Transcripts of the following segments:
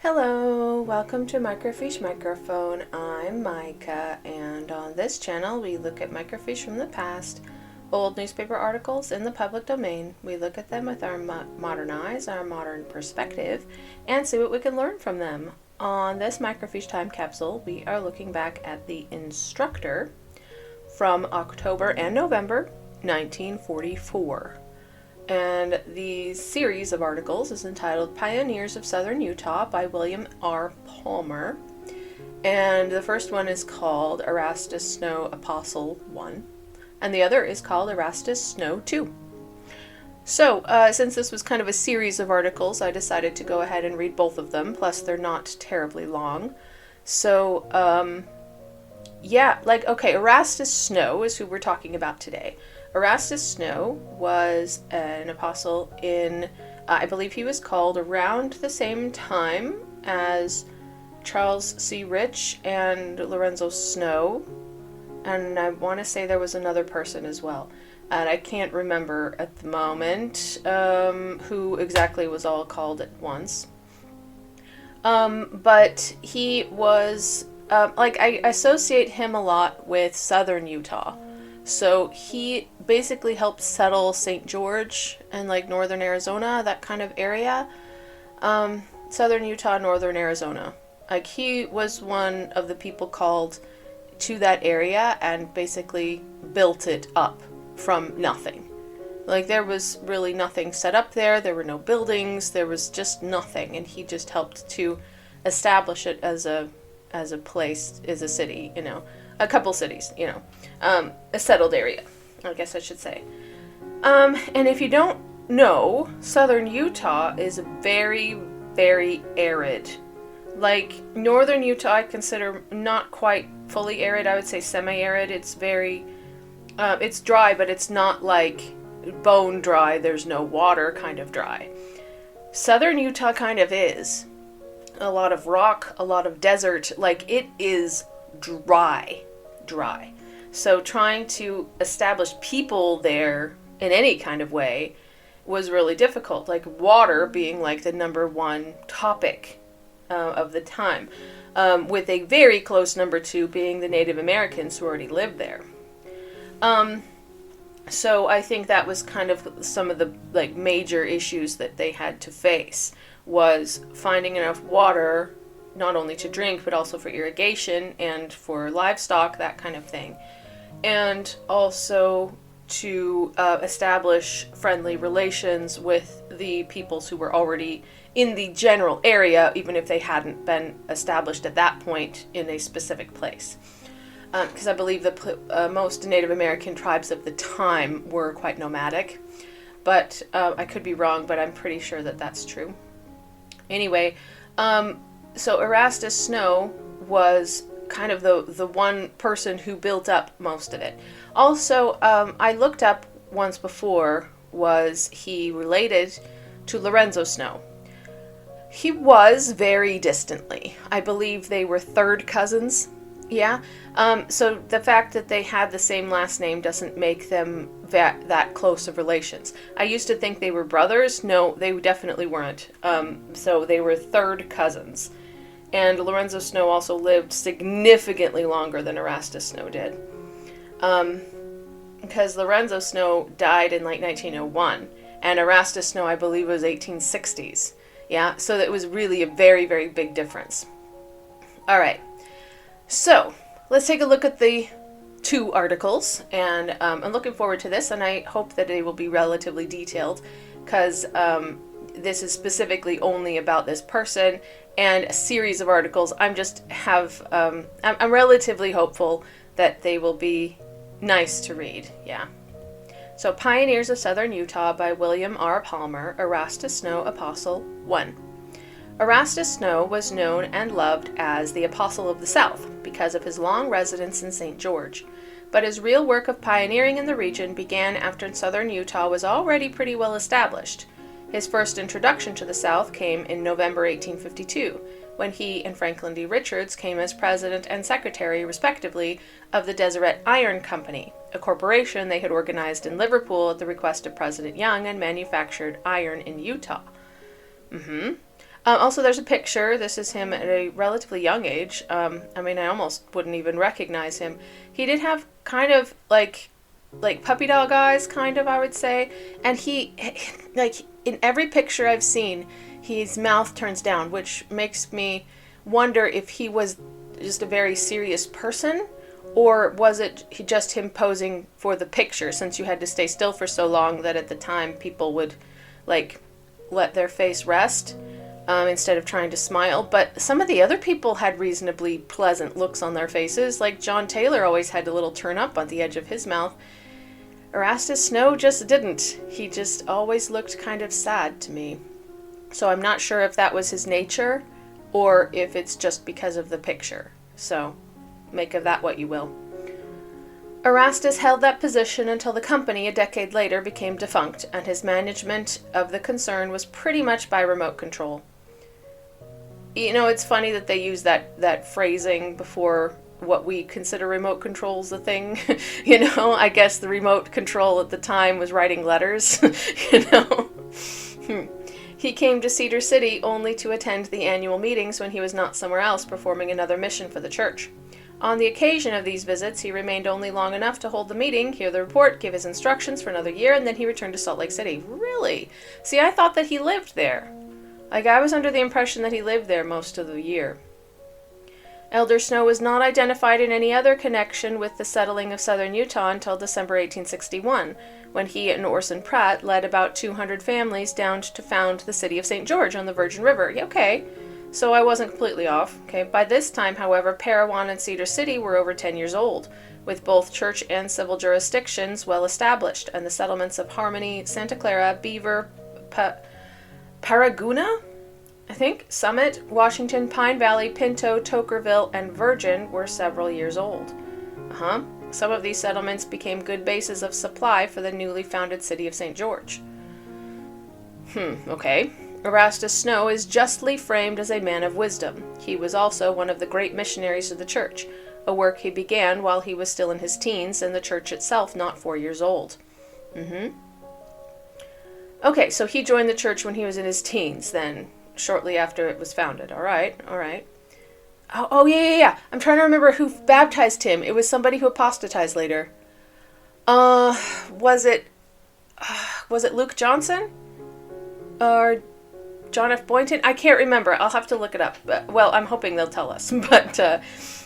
Hello, welcome to Microfiche Microphone. I'm Micah, and on this channel we look at microfiche from the past, old newspaper articles in the public domain. We look at them with our modern eyes, our modern perspective, and see what we can learn from them. On this microfiche time capsule, we are looking back at the Instructor from October and November 1944. And the series of articles is entitled Pioneers of Southern Utah by William R. Palmer. And the first one is called Erastus Snow Apostle 1, and the other is called Erastus Snow 2. So, since this was kind of a series of articles, I decided to go ahead and read both of them, plus they're not terribly long. So, Erastus Snow is who we're talking about today. Erastus Snow was an apostle in, I believe he was called around the same time as Charles C. Rich and Lorenzo Snow, and I want to say there was another person as well, and I can't remember at the moment who exactly was all called at once. But he was, I associate him a lot with southern Utah. So he basically helped settle St. George and northern Arizona, that kind of area. Southern Utah, northern Arizona. He was one of the people called to that area and basically built it up from nothing. There was really nothing set up there. There were no buildings. There was just nothing. And he just helped to establish it as a place, as a city, a couple cities, a settled area, I guess I should say. And if you don't know, southern Utah is very, very arid. Northern Utah I consider not quite fully arid. I would say semi-arid. It's very, it's dry, but it's not bone dry, there's no water kind of dry. Southern Utah kind of is. A lot of rock, a lot of desert, it is dry. So trying to establish people there in any kind of way was really difficult, water being the number one topic of the time, with a very close number two being the Native Americans who already lived there. So I think that was kind of some of the major issues that they had to face, was finding enough water not only to drink, but also for irrigation and for livestock, that kind of thing. And also to establish friendly relations with the peoples who were already in the general area, even if they hadn't been established at that point in a specific place. Because I believe the most Native American tribes of the time were quite nomadic. But I could be wrong, but I'm pretty sure that that's true. Anyway, so Erastus Snow was kind of the one person who built up most of it. Also, I looked up once before, was he related to Lorenzo Snow? He was very distantly. I believe they were third cousins. Yeah. So the fact that they had the same last name doesn't make them that close of relations. I used to think they were brothers. No, they definitely weren't. So they were third cousins. And Lorenzo Snow also lived significantly longer than Erastus Snow did. Because Lorenzo Snow died in 1901, and Erastus Snow, I believe, was 1860s. Yeah, so it was really a very, very big difference. All right, so let's take a look at the two articles, and I'm looking forward to this, and I hope that they will be relatively detailed, because this is specifically only about this person and a series of articles. I'm relatively hopeful that they will be nice to read. Yeah. So, Pioneers of Southern Utah by William R. Palmer, Erastus Snow Apostle 1. Erastus Snow was known and loved as the Apostle of the South because of his long residence in St. George. But his real work of pioneering in the region began after southern Utah was already pretty well established. His first introduction to the South came in November 1852, when he and Franklin D. Richards came as president and secretary, respectively, of the Deseret Iron Company, a corporation they had organized in Liverpool at the request of President Young and manufactured iron in Utah. Also, there's a picture. This is him at a relatively young age. I mean, I almost wouldn't even recognize him. He did have kind of like puppy dog eyes, kind of, I would say. And he, like, in every picture I've seen, his mouth turns down, which makes me wonder if he was just a very serious person, or was it just him posing for the picture, since you had to stay still for so long that at the time people would, like, let their face rest instead of trying to smile. But some of the other people had reasonably pleasant looks on their faces. Like John Taylor always had a little turn up on the edge of his mouth. Erastus Snow just didn't. He just always looked kind of sad to me. So I'm not sure if that was his nature or if it's just because of the picture. So make of that what you will. Erastus held that position until the company a decade later became defunct, and his management of the concern was pretty much by remote control. You know, it's funny that they use that phrasing before what we consider remote control's a thing. You know, I guess the remote control at the time was writing letters, you know. He came to Cedar City only to attend the annual meetings when he was not somewhere else performing another mission for the church. On the occasion of these visits, he remained only long enough to hold the meeting, hear the report, give his instructions for another year, and then he returned to Salt Lake City. Really? See, I thought that he lived there. Like, I was under the impression that he lived there most of the year. Elder Snow was not identified in any other connection with the settling of southern Utah until December 1861, when he and Orson Pratt led about 200 families down to found the city of St. George on the Virgin River. Okay, so I wasn't completely off. Okay, by this time, however, Parowan and Cedar City were over 10 years old, with both church and civil jurisdictions well established, and the settlements of Harmony, Santa Clara, Beaver, Paraguna, I think, Summit, Washington, Pine Valley, Pinto, Tokerville, and Virgin were several years old. Some of these settlements became good bases of supply for the newly founded city of St. George. Okay. Erastus Snow is justly framed as a man of wisdom. He was also one of the great missionaries of the church, a work he began while he was still in his teens and the church itself not 4 years old. Okay, so he joined the church when he was in his teens, then, shortly after it was founded. All right. Oh, yeah. I'm trying to remember who baptized him. It was somebody who apostatized later. Was it Luke Johnson? Or John F. Boynton? I can't remember. I'll have to look it up. Well, I'm hoping they'll tell us. But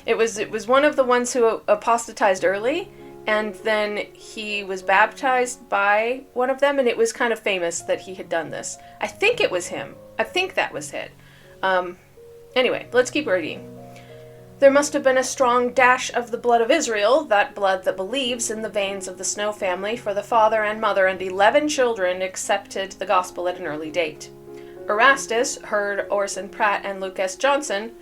it was one of the ones who apostatized early, and then he was baptized by one of them, and it was kind of famous that he had done this. I think it was him. I think that was it. Anyway, let's keep reading. There must have been a strong dash of the blood of Israel, that blood that believes, in the veins of the Snow family, for the father and mother and 11 children accepted the gospel at an early date. Erastus heard Orson Pratt and Luke S. Johnson.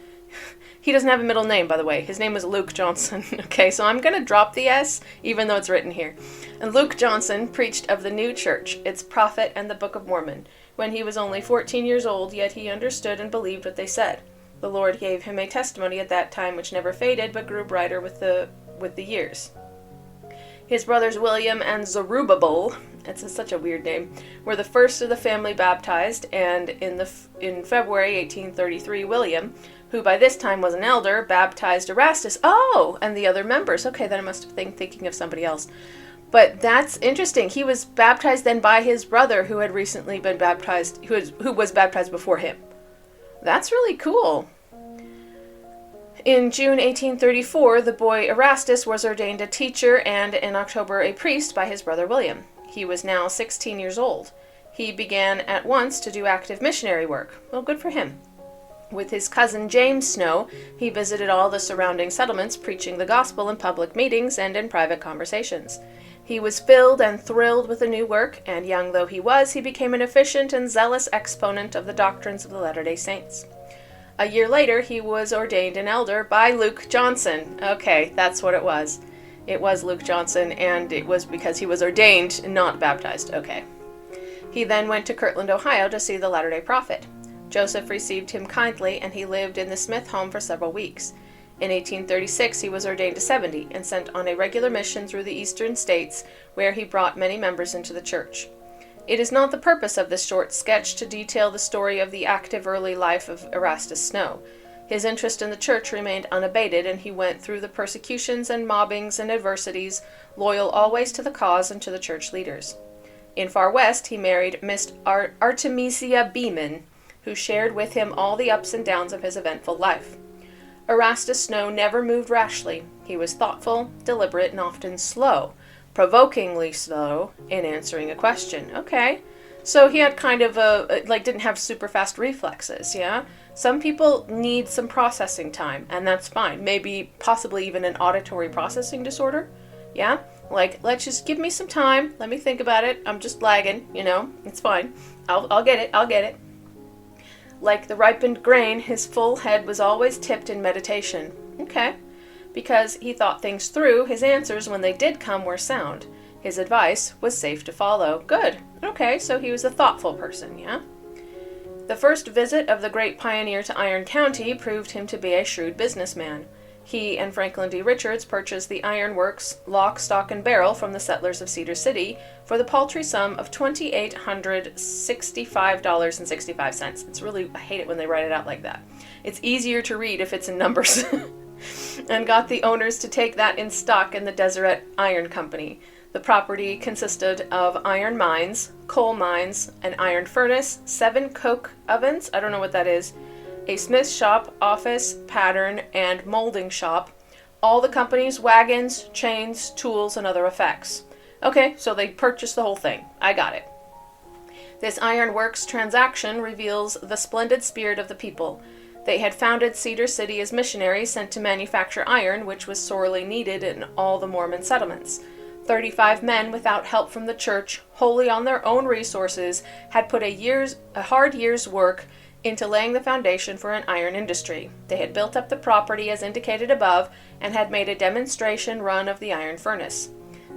He doesn't have a middle name, by the way. His name was Luke Johnson. Okay, so I'm going to drop the S, even though it's written here. And Luke Johnson preached of the new church, its prophet, and the Book of Mormon. When he was only 14 years old, yet he understood and believed what they said. The Lord gave him a testimony at that time which never faded, but grew brighter with the years. His brothers William and Zerubbabel, it's such a weird name, were the first of the family baptized, and in February 1833, William, who by this time was an elder, baptized Erastus. Oh, and the other members. Okay, then I must have been thinking of somebody else. But that's interesting. He was baptized then by his brother, who had recently been baptized, who was baptized before him. That's really cool. In June 1834, the boy Erastus was ordained a teacher and in October a priest by his brother William. He was now 16 years old. He began at once to do active missionary work. Well, good for him. With his cousin James Snow, he visited all the surrounding settlements, preaching the gospel in public meetings and in private conversations. He was filled and thrilled with the new work, and young though he was, he became an efficient and zealous exponent of the doctrines of the Latter-day Saints. A year later, he was ordained an elder by Luke Johnson. Okay, that's what it was. It was Luke Johnson, and it was because he was ordained and not baptized. Okay. He then went to Kirtland, Ohio to see the Latter-day Prophet. Joseph received him kindly, and he lived in the Smith home for several weeks. In 1836, he was ordained to 70 and sent on a regular mission through the eastern states, where he brought many members into the church. It is not the purpose of this short sketch to detail the story of the active early life of Erastus Snow. His interest in the church remained unabated, and he went through the persecutions and mobbings and adversities, loyal always to the cause and to the church leaders. In Far West, he married Miss Artemisia Beeman, who shared with him all the ups and downs of his eventful life. Erastus Snow never moved rashly. He was thoughtful, deliberate, and often slow, provokingly slow in answering a question. Okay, so he had kind of didn't have super fast reflexes, yeah? Some people need some processing time, and that's fine. Maybe, possibly even an auditory processing disorder, yeah? Like, let's just give me some time. Let me think about it. I'm just lagging, it's fine. I'll get it. Like the ripened grain, his full head was always tipped in meditation. Okay. Because he thought things through, his answers, when they did come, were sound. His advice was safe to follow. Good. Okay, so he was a thoughtful person, yeah? The first visit of the great pioneer to Iron County proved him to be a shrewd businessman. He and Franklin D. Richards purchased the iron works, lock, stock, and barrel from the settlers of Cedar City for the paltry sum of $2,865.65. It's really, I hate it when they write it out like that. It's easier to read if it's in numbers. And got the owners to take that in stock in the Deseret Iron Company. The property consisted of iron mines, coal mines, an iron furnace, 7 coke ovens, I don't know what that is, a smith shop, office, pattern, and molding shop, all the company's wagons, chains, tools, and other effects. Okay, so they purchased the whole thing. I got it. This ironworks transaction reveals the splendid spirit of the people. They had founded Cedar City as missionaries sent to manufacture iron, which was sorely needed in all the Mormon settlements. 35 men, without help from the church, wholly on their own resources, had put a hard year's work into laying the foundation for an iron industry. They had built up the property as indicated above and had made a demonstration run of the iron furnace.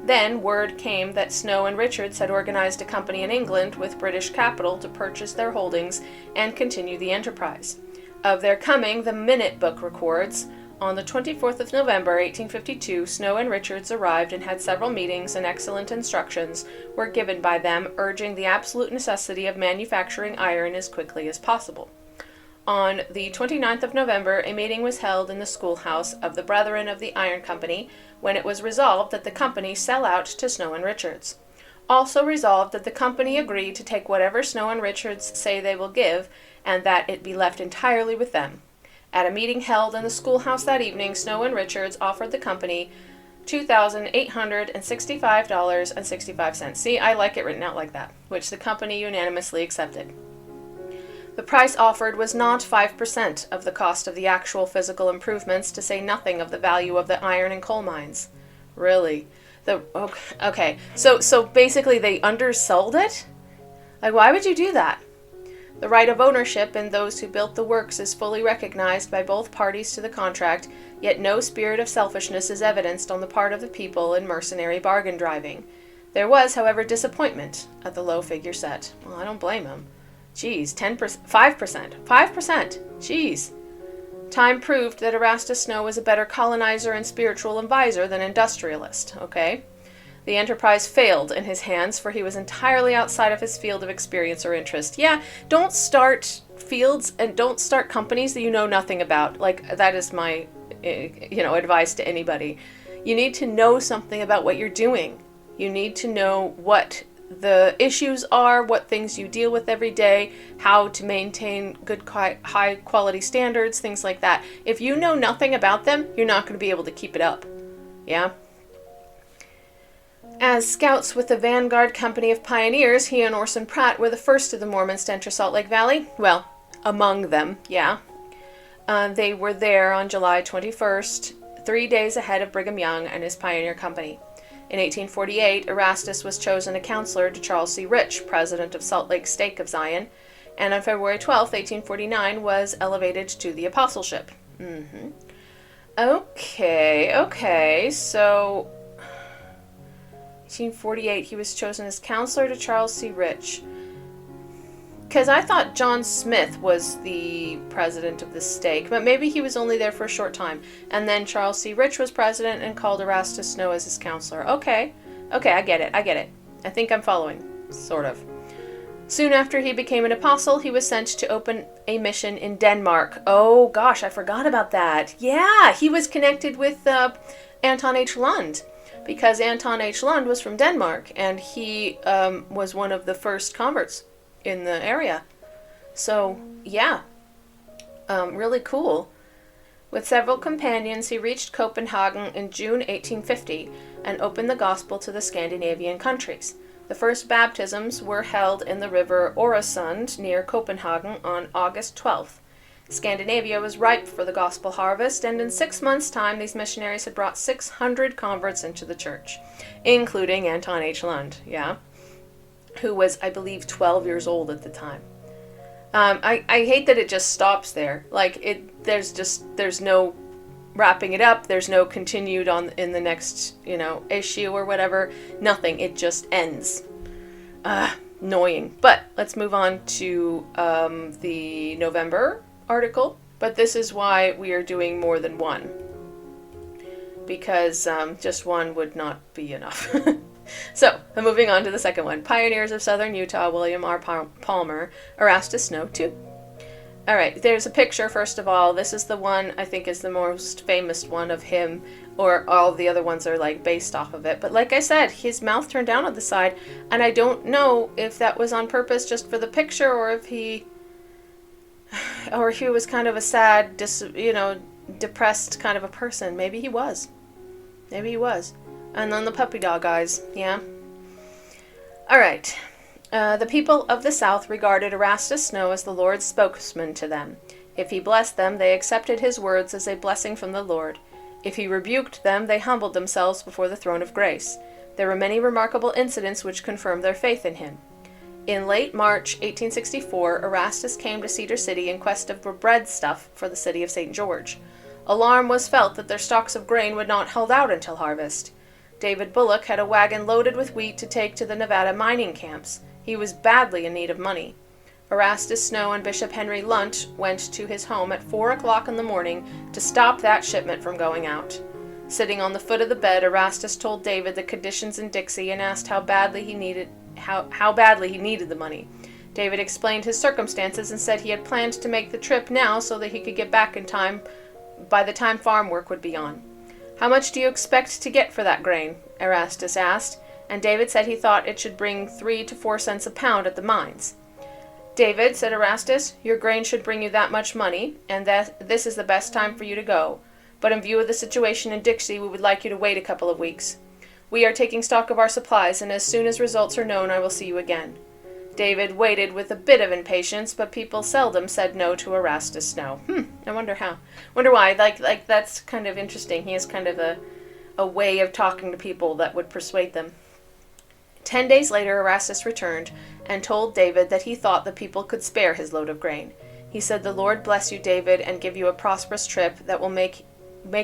Then word came that Snow and Richards had organized a company in England with British capital to purchase their holdings and continue the enterprise. Of their coming, the Minute Book records, on the 24th of November, 1852, Snow and Richards arrived and had several meetings, and excellent instructions were given by them, urging the absolute necessity of manufacturing iron as quickly as possible. On the 29th of November, a meeting was held in the schoolhouse of the Brethren of the Iron Company, when it was resolved that the company sell out to Snow and Richards. Also resolved that the company agree to take whatever Snow and Richards say they will give, and that it be left entirely with them. At a meeting held in the schoolhouse that evening, Snow and Richards offered the company $2,865.65. See, I like it written out like that, which the company unanimously accepted. The price offered was not 5% of the cost of the actual physical improvements, to say nothing of the value of the iron and coal mines. Really? Okay. So basically they undersold it? Like, why would you do that? The right of ownership in those who built the works is fully recognized by both parties to the contract, yet no spirit of selfishness is evidenced on the part of the people in mercenary bargain driving. There was, however, disappointment at the low figure set. Well, I don't blame him. Geez, 10%, 5%. Geez. Time proved that Erastus Snow was a better colonizer and spiritual advisor than industrialist, okay? The enterprise failed in his hands, for he was entirely outside of his field of experience or interest. Yeah, don't start fields and don't start companies that you know nothing about. Like, that is my, advice to anybody. You need to know something about what you're doing. You need to know what the issues are, what things you deal with every day, how to maintain good, high quality standards, things like that. If you know nothing about them, you're not going to be able to keep it up. Yeah? As scouts with the Vanguard Company of Pioneers, he and Orson Pratt were the first of the Mormons to enter Salt Lake Valley. Well, among them, yeah. They were there on July 21st, 3 days ahead of Brigham Young and his Pioneer Company. In 1848, Erastus was chosen a counselor to Charles C. Rich, president of Salt Lake Stake of Zion, and on February 12, 1849, was elevated to the apostleship. Okay, so 1848, he was chosen as counselor to Charles C. Rich. Because I thought John Smith was the president of the stake, but maybe he was only there for a short time. And then Charles C. Rich was president and called Erastus Snow as his counselor. Okay, I get it. I think I'm following, sort of. Soon after he became an apostle, he was sent to open a mission in Denmark. Oh gosh, I forgot about that. Yeah, he was connected with Anton H. Lund, because Anton H. Lund was from Denmark, and he was one of the first converts in the area. So, yeah, really cool. With several companions, he reached Copenhagen in June 1850 and opened the gospel to the Scandinavian countries. The first baptisms were held in the river Øresund near Copenhagen on August 12th. Scandinavia was ripe for the gospel harvest, and in 6 months' time these missionaries had brought 600 converts into the church, including Anton H. Lund, who was, I believe, 12 years old at the time. I hate that it just stops there. Like, there's no wrapping it up, there's no continued on in the next, issue or whatever, nothing, it just ends. Annoying. But let's move on to the November article. But this is why we are doing more than one, because just one would not be enough. So, moving on to the second one. Pioneers of Southern Utah, William R. Palmer, Erastus Snow 2. Alright, there's a picture, first of all. This is the one I think is the most famous one of him, or all the other ones are like based off of it. But like I said, his mouth turned down on the side, and I don't know if that was on purpose just for the picture, or if he was kind of a sad, depressed kind of a person. Maybe he was. And then the puppy dog eyes, yeah. Alright. The people of the South regarded Erastus Snow as the Lord's spokesman to them. If he blessed them, they accepted his words as a blessing from the Lord. If he rebuked them, they humbled themselves before the throne of grace. There were many remarkable incidents which confirmed their faith in him. In late March 1864, Erastus came to Cedar City in quest of breadstuff for the city of St. George. Alarm was felt that their stocks of grain would not hold out until harvest. David Bullock had a wagon loaded with wheat to take to the Nevada mining camps. He was badly in need of money. Erastus Snow and Bishop Henry Lunt went to his home at 4 o'clock in the morning to stop that shipment from going out. Sitting on the foot of the bed, Erastus told David the conditions in Dixie and asked how badly he needed the money. David explained his circumstances and said he had planned to make the trip now so that he could get back in time by the time farm work would be on. How much do you expect to get for that grain? Erastus asked, and David said he thought it should bring 3 to 4 cents a pound at the mines. David, said Erastus, your grain should bring you that much money, and that this is the best time for you to go. But in view of the situation in Dixie, we would like you to wait a couple of weeks. We are taking stock of our supplies, and as soon as results are known, I will see you again. David waited with a bit of impatience, but people seldom said no to Erastus Snow. I wonder how. Wonder why. Like that's kind of interesting. He has kind of a way of talking to people that would persuade them. 10 days later, Erastus returned and told David that he thought the people could spare his load of grain. He said, the Lord bless you, David, and give you a prosperous trip that will make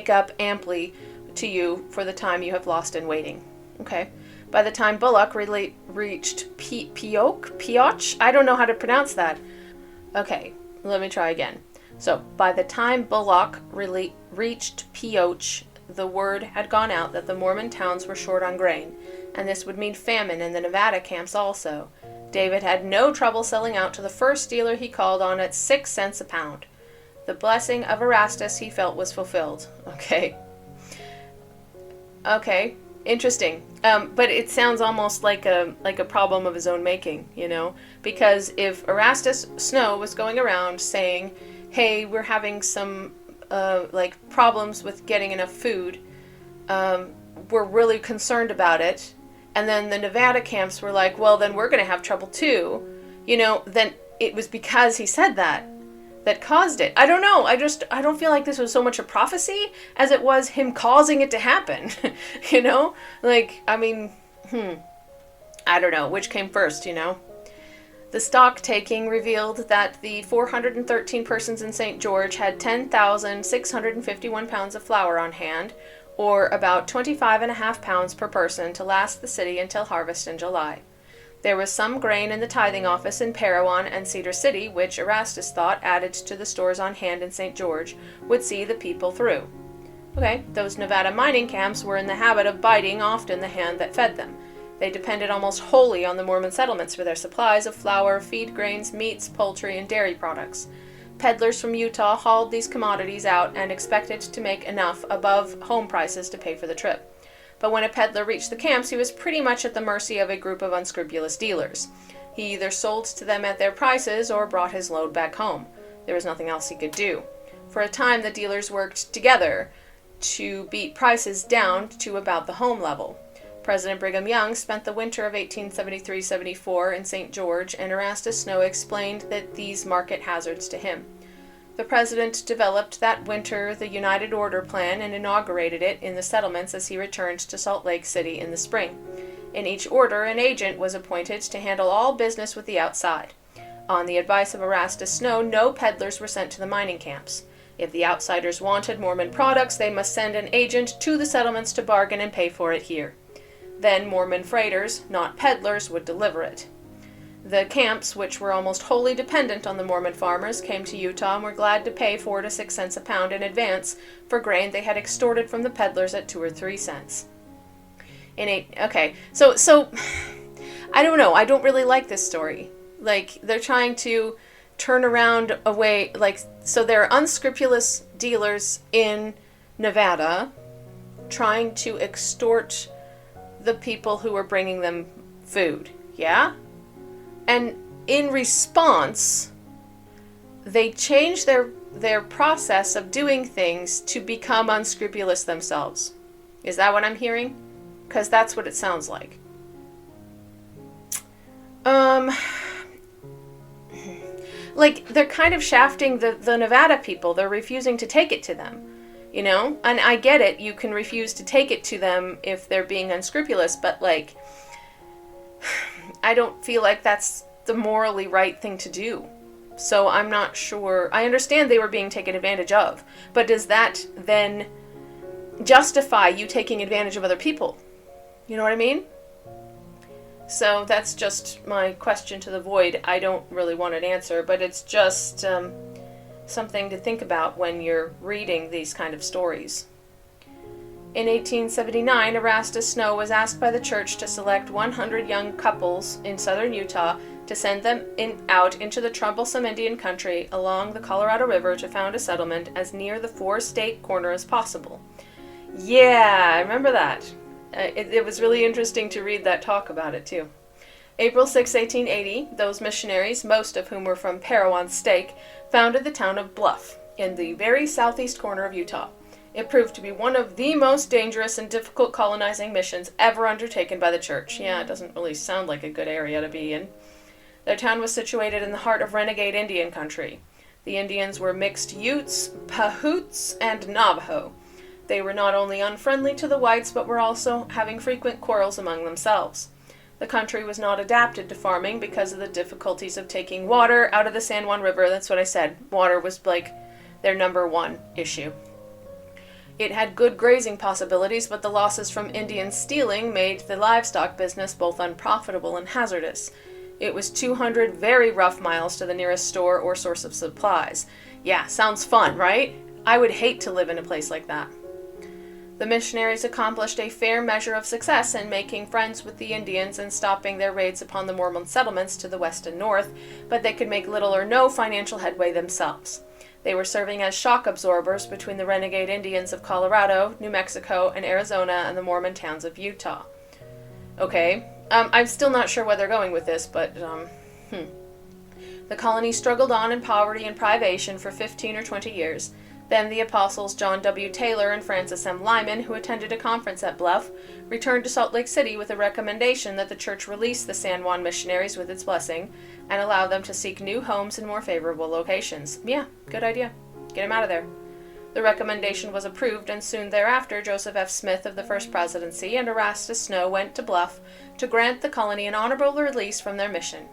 up amply to you for the time you have lost in waiting. Okay. By the time Bullock reached Pioch, I don't know how to pronounce that. Okay, let me try again. So, by the time Bullock reached Pioch, the word had gone out that the Mormon towns were short on grain, and this would mean famine in the Nevada camps also. David had no trouble selling out to the first dealer he called on at 6 cents a pound. The blessing of Erastus, he felt, was fulfilled. Okay. Interesting. But it sounds almost like a problem of his own making, because if Erastus Snow was going around saying, hey, we're having some problems with getting enough food, we're really concerned about it, and then the Nevada camps were like, well, then we're going to have trouble too, then it was because he said that caused it. I don't know. I don't feel like this was so much a prophecy as it was him causing it to happen. I don't know which came first, The stock taking revealed that the 413 persons in St. George had 10,651 pounds of flour on hand, or about 25.5 pounds per person to last the city until harvest in July. There was some grain in the tithing office in Parowan and Cedar City, which Erastus thought, added to the stores on hand in St. George, would see the people through. Okay, those Nevada mining camps were in the habit of biting often the hand that fed them. They depended almost wholly on the Mormon settlements for their supplies of flour, feed grains, meats, poultry, and dairy products. Peddlers from Utah hauled these commodities out and expected to make enough above home prices to pay for the trip. But when a peddler reached the camps, he was pretty much at the mercy of a group of unscrupulous dealers. He either sold to them at their prices or brought his load back home. There was nothing else he could do. For a time, the dealers worked together to beat prices down to about the home level. President Brigham Young spent the winter of 1873-74 in St. George, and Erastus Snow explained that these market hazards to him. The president developed that winter the United Order Plan and inaugurated it in the settlements as he returned to Salt Lake City in the spring. In each order, an agent was appointed to handle all business with the outside. On the advice of Erastus Snow, no peddlers were sent to the mining camps. If the outsiders wanted Mormon products, they must send an agent to the settlements to bargain and pay for it here. Then Mormon freighters, not peddlers, would deliver it. The camps, which were almost wholly dependent on the Mormon farmers, came to Utah and were glad to pay 4 to 6 cents a pound in advance for grain they had extorted from the peddlers at 2 or 3 cents. So I don't know. I don't really like this story. Like, they're trying to turn around away, so there are unscrupulous dealers in Nevada trying to extort the people who are bringing them food, yeah? And in response, they change their process of doing things to become unscrupulous themselves. Is that what I'm hearing? Because that's what it sounds like. Like, they're kind of shafting the Nevada people. They're refusing to take it to them, you know? And I get it. You can refuse to take it to them if they're being unscrupulous, but, like, I don't feel like that's the morally right thing to do. So I'm not sure. I understand they were being taken advantage of, but does that then justify you taking advantage of other people? You know what I mean? So that's just my question to the void. I don't really want an answer, but it's just something to think about when you're reading these kind of stories. In 1879, Erastus Snow was asked by the church to select 100 young couples in southern Utah to send them out into the troublesome Indian country along the Colorado River to found a settlement as near the 4-state corner as possible. Yeah, I remember that. It was really interesting to read that talk about it, too. April 6, 1880, those missionaries, most of whom were from Parowan Stake, founded the town of Bluff in the very southeast corner of Utah. It proved to be one of the most dangerous and difficult colonizing missions ever undertaken by the church. Yeah, it doesn't really sound like a good area to be in. Their town was situated in the heart of renegade Indian country. The Indians were mixed Utes, Pahoots, and Navajo. They were not only unfriendly to the whites, but were also having frequent quarrels among themselves. The country was not adapted to farming because of the difficulties of taking water out of the San Juan River. That's what I said. Water was like their number one issue. It had good grazing possibilities, but the losses from Indian stealing made the livestock business both unprofitable and hazardous. It was 200 very rough miles to the nearest store or source of supplies. Yeah, sounds fun, right? I would hate to live in a place like that. The missionaries accomplished a fair measure of success in making friends with the Indians and stopping their raids upon the Mormon settlements to the west and north, but they could make little or no financial headway themselves. They were serving as shock absorbers between the renegade Indians of Colorado, New Mexico, and Arizona and the Mormon towns of Utah. Okay, I'm still not sure where they're going with this, but, The colony struggled on in poverty and privation for 15 or 20 years. Then the apostles John W. Taylor and Francis M. Lyman, who attended a conference at Bluff, returned to Salt Lake City with a recommendation that the church release the San Juan missionaries with its blessing and allow them to seek new homes in more favorable locations. Yeah, good idea. Get them out of there. The recommendation was approved, and soon thereafter Joseph F. Smith of the First Presidency and Erastus Snow went to Bluff to grant the colony an honorable release from their mission.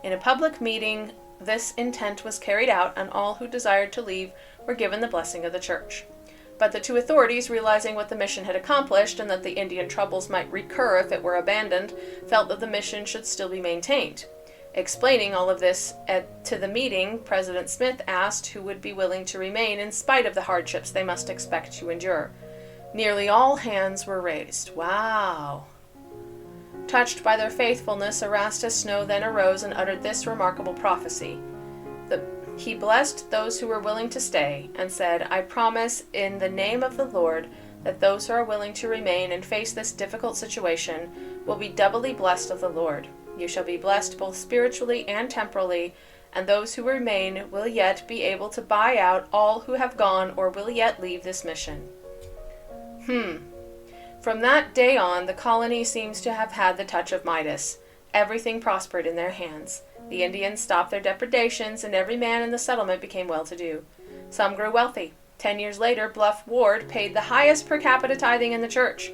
In a public meeting, this intent was carried out, and all who desired to leave were given the blessing of the church. But the two authorities, realizing what the mission had accomplished and that the Indian troubles might recur if it were abandoned, felt that the mission should still be maintained. Explaining all of this to the meeting, President Smith asked who would be willing to remain in spite of the hardships they must expect to endure. Nearly all hands were raised. Wow. Touched by their faithfulness, Erastus Snow then arose and uttered this remarkable prophecy. He blessed those who were willing to stay, and said, I promise in the name of the Lord that those who are willing to remain and face this difficult situation will be doubly blessed of the Lord. You shall be blessed both spiritually and temporally, and those who remain will yet be able to buy out all who have gone or will yet leave this mission. From that day on, the colony seems to have had the touch of Midas. Everything prospered in their hands. The Indians stopped their depredations, and every man in the settlement became well-to-do. Some grew wealthy. 10 years later, Bluff Ward paid the highest per capita tithing in the church.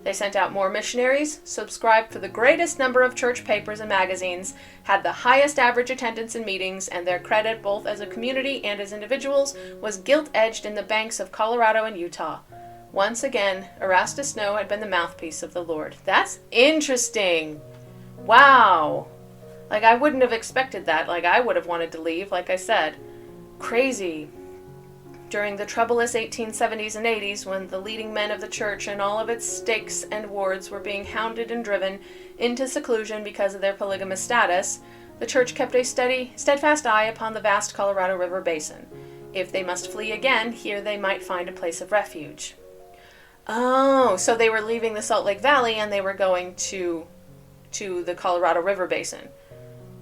They sent out more missionaries, subscribed for the greatest number of church papers and magazines, had the highest average attendance in meetings, and their credit, both as a community and as individuals, was gilt-edged in the banks of Colorado and Utah. Once again, Erastus Snow had been the mouthpiece of the Lord. That's interesting. Wow. I wouldn't have expected that. I would have wanted to leave, like I said. Crazy. During the troublous 1870s and 80s, when the leading men of the church and all of its stakes and wards were being hounded and driven into seclusion because of their polygamous status, the church kept a steadfast eye upon the vast Colorado River basin. If they must flee again, here they might find a place of refuge. Oh, so they were leaving the Salt Lake Valley and they were going to the Colorado River basin.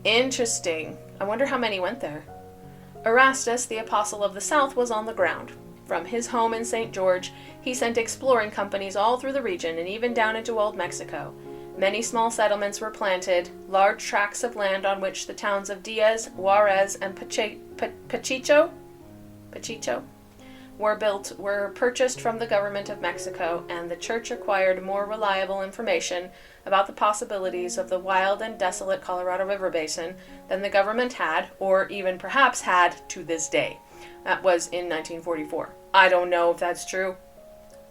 Interesting. I wonder how many went there. Erastus, the Apostle of the South, was on the ground. From his home in St. George, he sent exploring companies all through the region and even down into Old Mexico. Many small settlements were planted, large tracts of land on which the towns of Diaz, Juarez, and Pachicho were purchased from the government of Mexico, and the church acquired more reliable information about the possibilities of the wild and desolate Colorado River basin than the government had, or even perhaps had, to this day. That was in 1944. I don't know if that's true.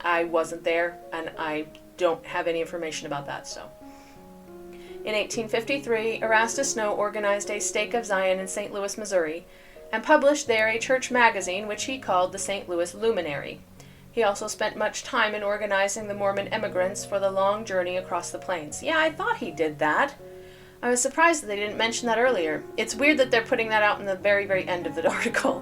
I wasn't there, and I don't have any information about that, so. In 1853, Erastus Snow organized a Stake of Zion in St. Louis, Missouri, and published there a church magazine which he called the St. Louis Luminary. He also spent much time in organizing the Mormon emigrants for the long journey across the plains. Yeah, I thought he did that. I was surprised that they didn't mention that earlier. It's weird that they're putting that out in the very, very end of the article.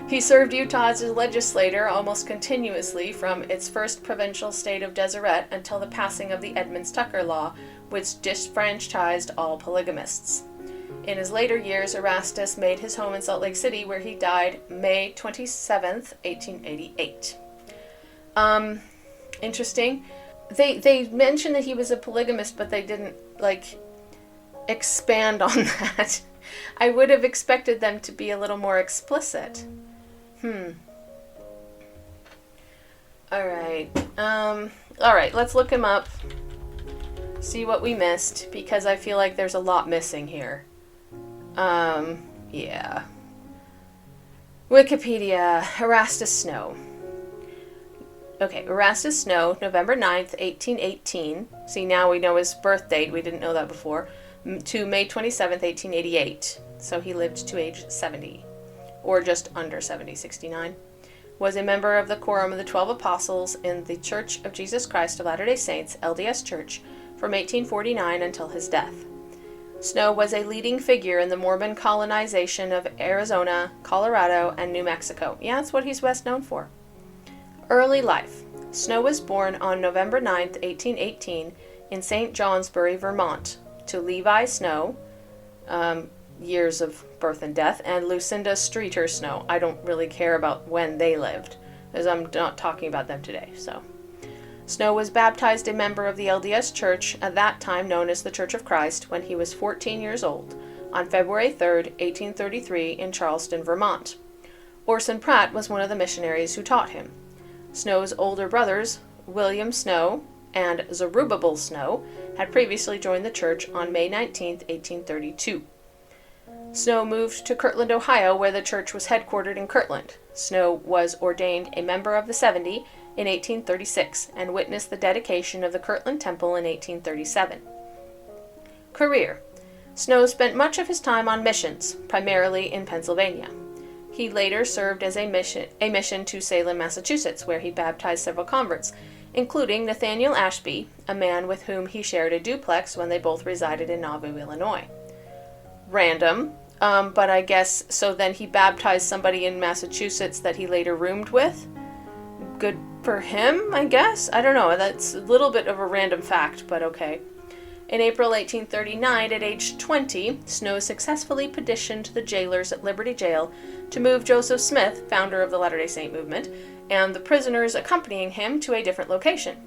He served Utah as a legislator almost continuously from its first provincial state of Deseret until the passing of the Edmunds-Tucker Law, which disfranchised all polygamists. In his later years, Erastus made his home in Salt Lake City, where he died May 27th, 1888. Interesting. They mentioned that he was a polygamist, but they didn't, expand on that. I would have expected them to be a little more explicit. Alright, let's look him up, see what we missed, because I feel like there's a lot missing here. Yeah. Wikipedia, Erastus Snow. Okay, Erastus Snow, November 9th, 1818. See, now we know his birth date. We didn't know that before. To May 27th, 1888. So he lived to age 70. Or just under 70, 69. Was a member of the Quorum of the 12 Apostles in the Church of Jesus Christ of Latter-day Saints, LDS Church, from 1849 until his death. Snow was a leading figure in the Mormon colonization of Arizona, Colorado, and New Mexico. Yeah, that's what he's best known for. Early life. Snow was born on November 9th, 1818, in St. Johnsbury, Vermont, to Levi Snow, years of birth and death, and Lucinda Streeter Snow. I don't really care about when they lived, as I'm not talking about them today, so. Snow was baptized a member of the LDS Church, at that time known as the Church of Christ, when he was 14 years old, on February 3rd, 1833, in Charleston, Vermont. Orson Pratt was one of the missionaries who taught him. Snow's older brothers, William Snow and Zerubbabel Snow, had previously joined the church on May 19, 1832. Snow moved to Kirtland, Ohio, where the church was headquartered in Kirtland. Snow was ordained a member of the 70 in 1836 and witnessed the dedication of the Kirtland Temple in 1837. Career. Snow spent much of his time on missions, primarily in Pennsylvania. He later served as a mission to Salem, Massachusetts, where he baptized several converts, including Nathaniel Ashby, a man with whom he shared a duplex when they both resided in Nauvoo, Illinois. Random, but I guess, so then he baptized somebody in Massachusetts that he later roomed with. Good for him, I guess? I don't know, that's a little bit of a random fact, but okay. In April 1839, at age 20, Snow successfully petitioned the jailers at Liberty Jail to move Joseph Smith, founder of the Latter-day Saint movement, and the prisoners accompanying him to a different location.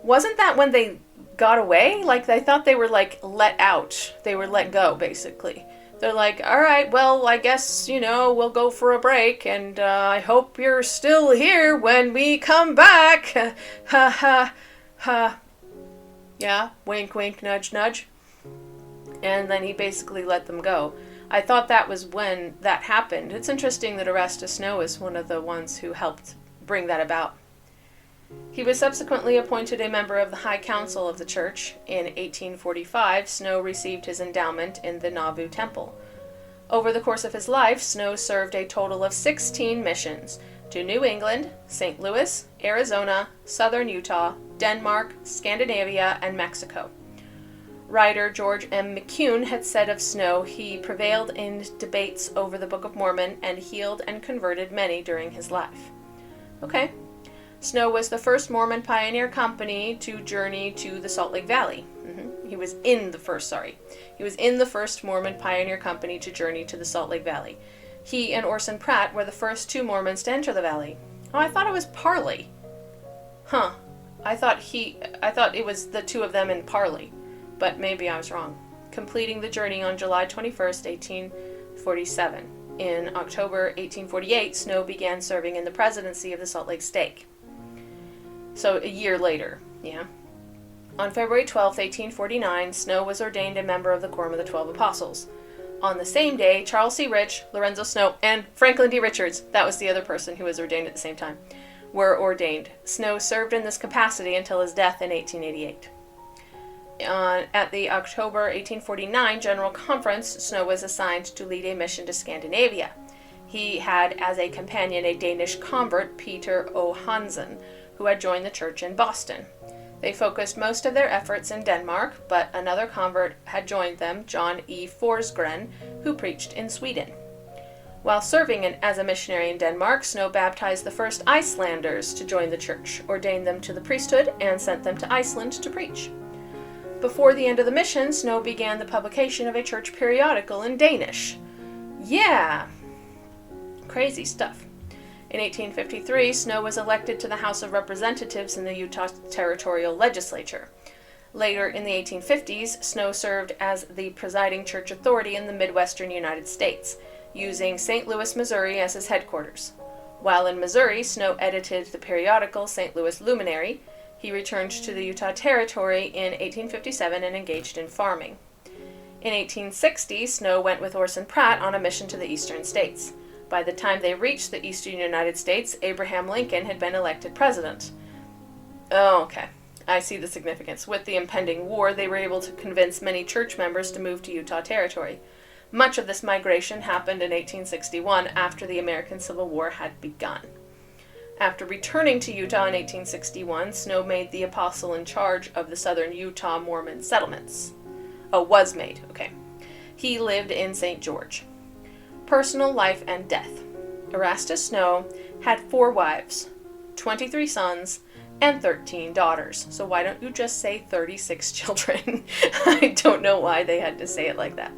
Wasn't that when they got away? Like, I thought they were, like, let out. They were let go, basically. They're like, all right, well, I guess, we'll go for a break, and I hope you're still here when we come back. Ha, ha, ha. Yeah, wink, wink, nudge, nudge. And then he basically let them go. I thought that was when that happened. It's interesting that Erastus Snow is one of the ones who helped bring that about. He was subsequently appointed a member of the High Council of the Church. In 1845, Snow received his endowment in the Nauvoo Temple. Over the course of his life, Snow served a total of 16 missions to New England, St. Louis, Arizona, southern Utah, Denmark, Scandinavia, and Mexico. Writer George M. McCune had said of Snow, he prevailed in debates over the Book of Mormon and healed and converted many during his life. Okay. Snow was the first Mormon pioneer company to journey to the Salt Lake Valley. He was in the first Mormon pioneer company to journey to the Salt Lake Valley. He and Orson Pratt were the first two Mormons to enter the valley. Oh, I thought it was Parley. Huh. I thought it was the two of them in Parley, but maybe I was wrong. Completing the journey on July 21st, 1847. In October 1848, Snow began serving in the presidency of the Salt Lake Stake. So a year later, yeah. On February 12th, 1849, Snow was ordained a member of the Quorum of the 12 Apostles. On the same day, Charles C. Rich, Lorenzo Snow, and Franklin D. Richards, that was the other person who was ordained at the same time, were ordained. Snow served in this capacity until his death in 1888. At the October 1849 General Conference, Snow was assigned to lead a mission to Scandinavia. He had as a companion a Danish convert, Peter O. Hansen, who had joined the church in Boston. They focused most of their efforts in Denmark, but another convert had joined them, John E. Forsgren, who preached in Sweden. While serving as a missionary in Denmark, Snow baptized the first Icelanders to join the church, ordained them to the priesthood, and sent them to Iceland to preach. Before the end of the mission, Snow began the publication of a church periodical in Danish. Yeah, crazy stuff. In 1853, Snow was elected to the House of Representatives in the Utah Territorial Legislature. Later in the 1850s, Snow served as the presiding church authority in the Midwestern United States, using St. Louis, Missouri as his headquarters. While in Missouri, Snow edited the periodical St. Louis Luminary. He returned to the Utah Territory in 1857 and engaged in farming. In 1860, Snow went with Orson Pratt on a mission to the eastern states. By the time they reached the eastern United States, Abraham Lincoln had been elected president. Oh, okay. I see the significance. With the impending war, they were able to convince many church members to move to Utah Territory. Much of this migration happened in 1861 after the American Civil War had begun. After returning to Utah in 1861, Snow made the apostle in charge of the southern Utah Mormon settlements. Oh, was made, okay. He lived in St. George. Personal life and death. Erastus Snow had 4 wives, 23 sons, and 13 daughters. So why don't you just say 36 children? I don't know why they had to say it like that.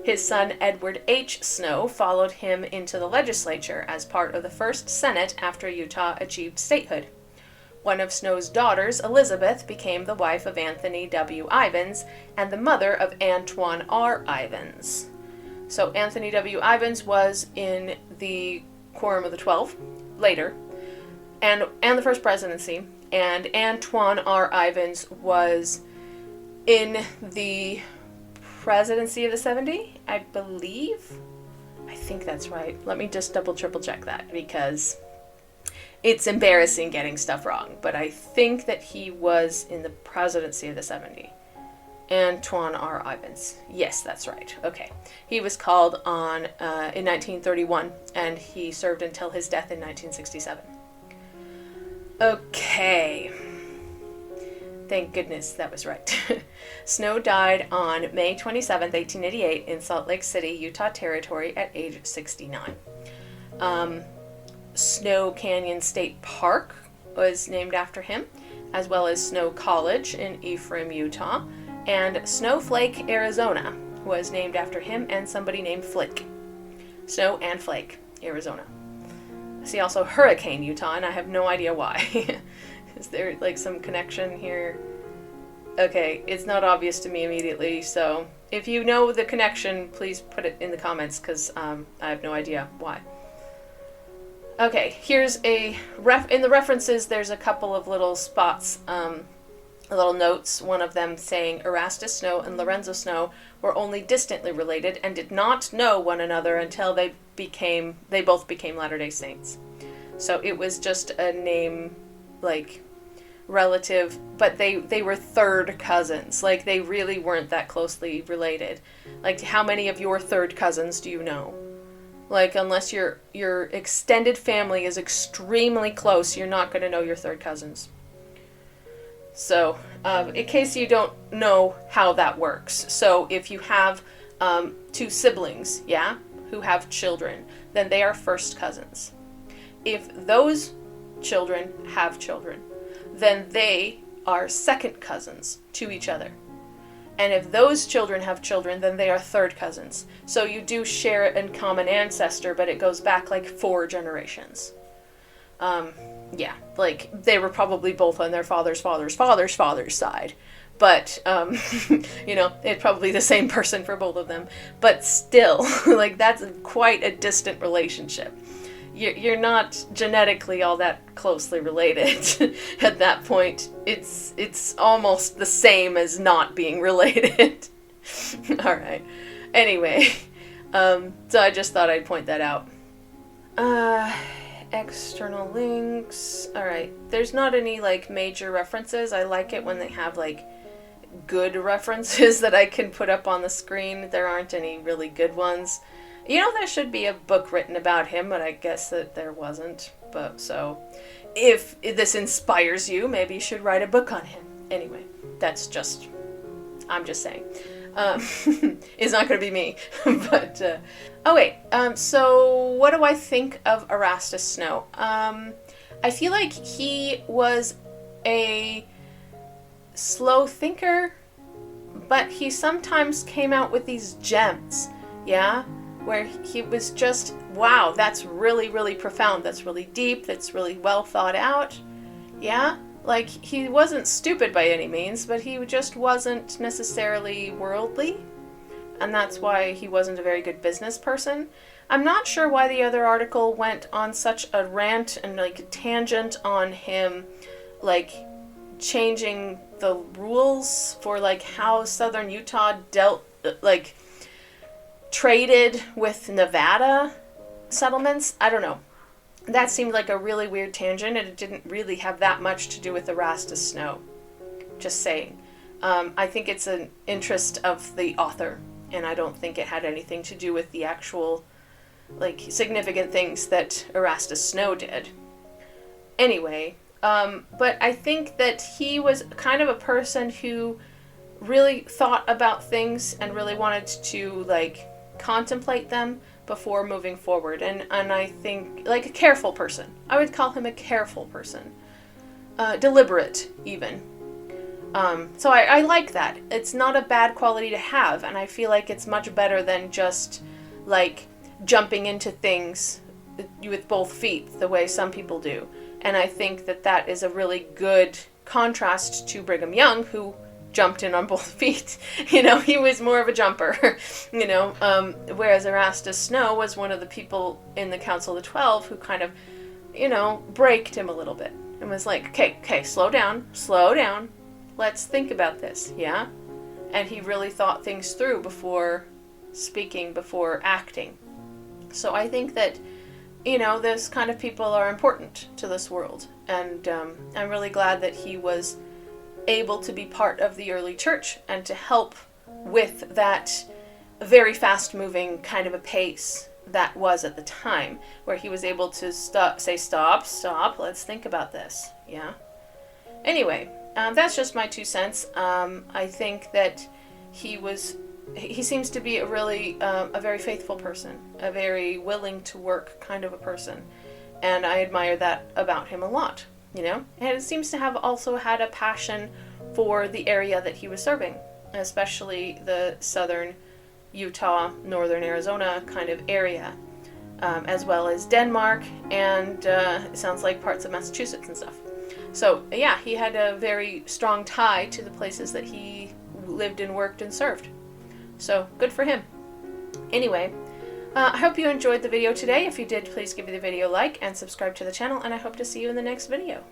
His son Edward H. Snow followed him into the legislature as part of the first Senate after Utah achieved statehood. One of Snow's daughters, Elizabeth, became the wife of Anthony W. Ivins and the mother of Antoine R. Ivins. So Anthony W. Ivins was in the Quorum of the 12 later, and the first presidency, and Antoine R. Ivins was in the presidency of the 70, I believe. I think that's right. Let me just triple check that, because it's embarrassing getting stuff wrong, but I think that he was in the presidency of the 70. Antoine R. Ivins. Yes, that's right. Okay. He was called on in 1931, and he served until his death in 1967. Okay. Thank goodness that was right. Snow died on May 27th, 1888 in Salt Lake City, Utah Territory at age 69. Snow Canyon State Park was named after him, as well as Snow College in Ephraim, Utah, and Snowflake, Arizona was named after him and somebody named Flake. Snow and Flake, Arizona. I see also Hurricane, Utah, and I have no idea why. Is there like some connection here? Okay, it's not obvious to me immediately, so if you know the connection, please put it in the comments, because I have no idea why. Okay, here's in the references, there's a couple of little spots, little notes, one of them saying Erastus Snow and Lorenzo Snow were only distantly related and did not know one another until they both became Latter-day Saints. So it was just a name, like, relative, but they were third cousins. Like, they really weren't that closely related. Like, how many of your third cousins do you know? Like, unless your extended family is extremely close, you're not going to know your third cousins. So, in case you don't know how that works, so if you have two siblings, yeah, who have children, then they are first cousins. If those children have children, then they are second cousins to each other. And if those children have children, then they are third cousins. So you do share a common ancestor, but it goes back like 4 generations. Yeah, like they were probably both on their father's side. But, it's probably the same person for both of them. But still, like, that's quite a distant relationship. You're not genetically all that closely related at that point. It's almost the same as not being related. All right. Anyway, so I just thought I'd point that out. External links. All right. There's not any like major references. I like it when they have like good references that I can put up on the screen. There aren't any really good ones. There should be a book written about him, but I guess that there wasn't. But so, if this inspires you, maybe you should write a book on him. Anyway, I'm just saying. It's not going to be me. But, so what do I think of Erastus Snow? I feel like he was a slow thinker, but he sometimes came out with these gems, yeah? Where he was just, wow, that's really, really profound. That's really deep. That's really well thought out. Yeah? Like, he wasn't stupid by any means, but he just wasn't necessarily worldly. And that's why he wasn't a very good business person. I'm not sure why the other article went on such a rant and, like, a tangent on him, like, changing the rules for, like, how Southern Utah traded with Nevada settlements. I don't know. That seemed like a really weird tangent, and it didn't really have that much to do with Erastus Snow. Just saying. I think it's an interest of the author, and I don't think it had anything to do with the actual, like, significant things that Erastus Snow did. Anyway, but I think that he was kind of a person who really thought about things and really wanted to, like, contemplate them before moving forward, and I think, like, a careful person. I would call him a careful person. Deliberate, even. So I like that. It's not a bad quality to have, and I feel like it's much better than just, like, jumping into things with both feet, the way some people do. And I think that is a really good contrast to Brigham Young, who jumped in on both feet. He was more of a jumper, whereas Erastus Snow was one of the people in the Council of the 12 who kind of, braked him a little bit and was like, okay, slow down, let's think about this, yeah? And he really thought things through before speaking, before acting. So I think that, those kind of people are important to this world, and I'm really glad that he was able to be part of the early church and to help with that very fast-moving kind of a pace that was at the time, where he was able to say stop, let's think about this. Yeah. Anyway, that's just my 2 cents. I think that he seems to be a very faithful person, a very willing to work kind of a person, and I admire that about him a lot. And it seems to have also had a passion for the area that he was serving, especially the southern Utah, northern Arizona kind of area, as well as Denmark, and it sounds like parts of Massachusetts and stuff. So yeah, he had a very strong tie to the places that he lived and worked and served. So good for him. Anyway, I hope you enjoyed the video today. If you did, please give the video a like and subscribe to the channel, and I hope to see you in the next video.